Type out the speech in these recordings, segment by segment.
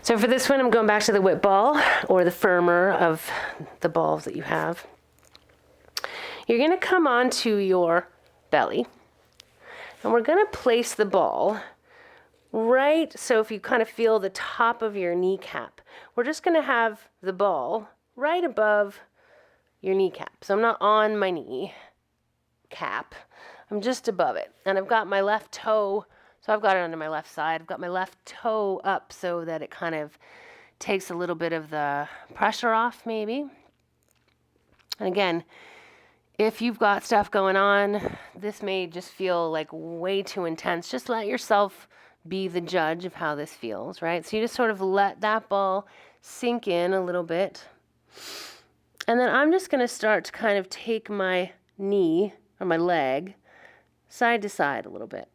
So for this one, I'm going back to the WIT ball, or the firmer of the balls that you have. You're going to come onto your belly, and we're going to place the ball right, so if you kind of feel the top of your kneecap, we're just going to have the ball right above your kneecap. So I'm not on my knee cap, I'm just above it. And I've got my left toe, so I've got it under my left side. I've got my left toe up so that it kind of takes a little bit of the pressure off maybe. And again, if you've got stuff going on, this may just feel like way too intense. Just let yourself be the judge of how this feels, right? So you just sort of let that ball sink in a little bit. And then I'm just going to start to kind of take my knee or my leg side to side a little bit.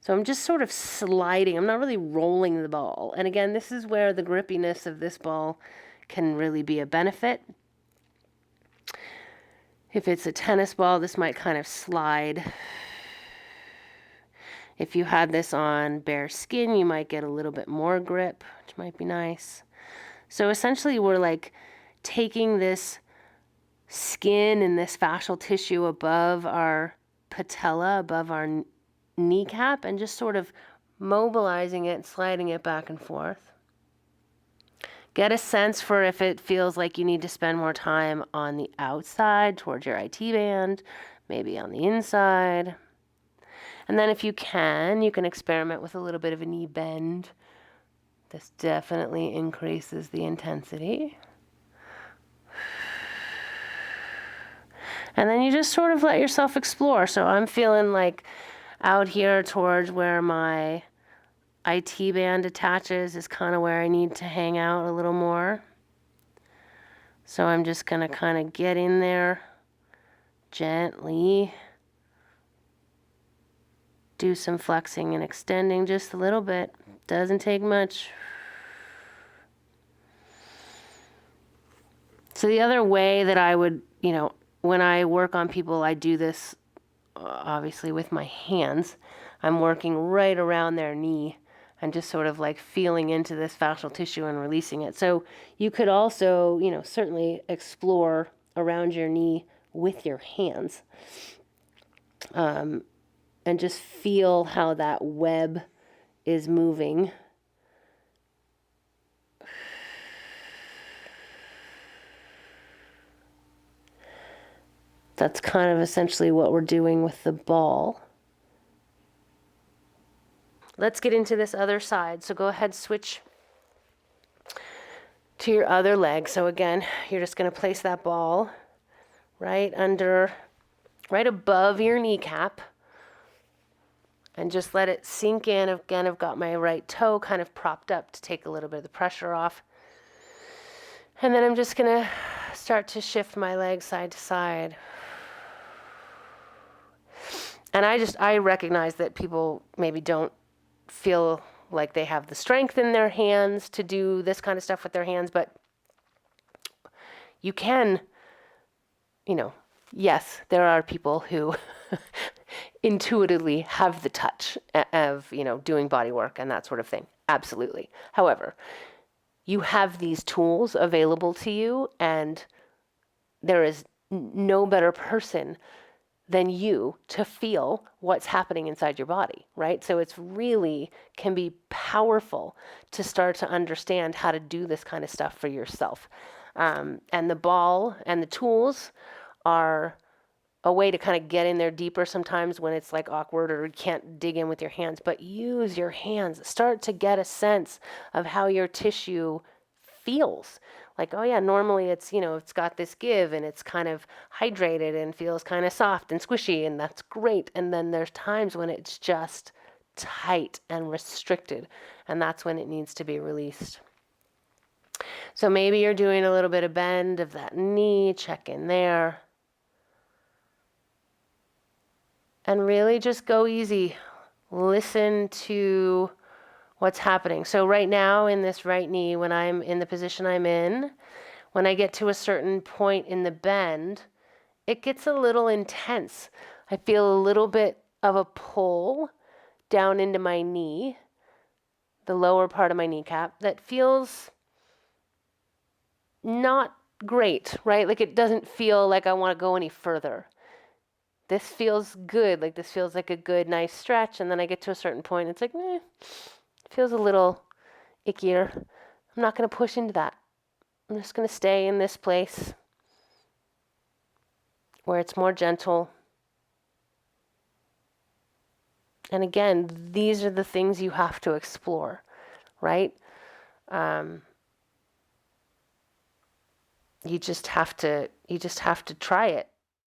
So I'm just sort of sliding. I'm not really rolling the ball. And again, this is where the grippiness of this ball can really be a benefit. If it's a tennis ball, this might kind of slide. If you had this on bare skin, you might get a little bit more grip, which might be nice. So essentially, we're like taking this skin and this fascial tissue above our patella, above our kneecap, and just sort of mobilizing it, sliding it back and forth. Get a sense for if it feels like you need to spend more time on the outside towards your IT band, maybe on the inside. And then if you can experiment with a little bit of a knee bend. This definitely increases the intensity. And then you just sort of let yourself explore. So I'm feeling like out here towards where my IT band attaches is kind of where I need to hang out a little more. So I'm just going to kind of get in there gently. Do some flexing and extending just a little bit. Doesn't take much. So the other way that I would, when I work on people, I do this obviously with my hands. I'm working right around their knee and just sort of like feeling into this fascial tissue and releasing it. So you could also, certainly explore around your knee with your hands. And just feel how that web is moving. That's kind of essentially what we're doing with the ball. Let's get into this other side. So go ahead, switch to your other leg. So again, you're just going to place that ball right above your kneecap. And just let it sink in. Again, I've got my right toe kind of propped up to take a little bit of the pressure off. And then I'm just going to start to shift my legs side to side. And I recognize that people maybe don't feel like they have the strength in their hands to do this kind of stuff with their hands, but you can, yes, there are people who intuitively have the touch of, doing body work and that sort of thing. Absolutely. However, you have these tools available to you, and there is no better person than you to feel what's happening inside your body, right? So it's really can be powerful to start to understand how to do this kind of stuff for yourself. And the ball and the tools are a way to kind of get in there deeper sometimes when it's like awkward or you can't dig in with your hands, but use your hands. Start to get a sense of how your tissue feels. Like, oh yeah, normally it's, it's got this give and it's kind of hydrated and feels kind of soft and squishy, and that's great. And then there's times when it's just tight and restricted, and that's when it needs to be released. So maybe you're doing a little bit of bend of that knee, check in there. And really just go easy. Listen to what's happening. So right now in this right knee, when I'm in the position I'm in, when I get to a certain point in the bend, it gets a little intense. I feel a little bit of a pull down into my knee. the lower part of my kneecap that feels not great, right? Like it doesn't feel like I want to go any further. This feels good. Like this feels like a good, nice stretch. And then I get to a certain point. It's like, it feels a little ickier. I'm not going to push into that. I'm just going to stay in this place where it's more gentle. And again, these are the things you have to explore, right? You just have to try it.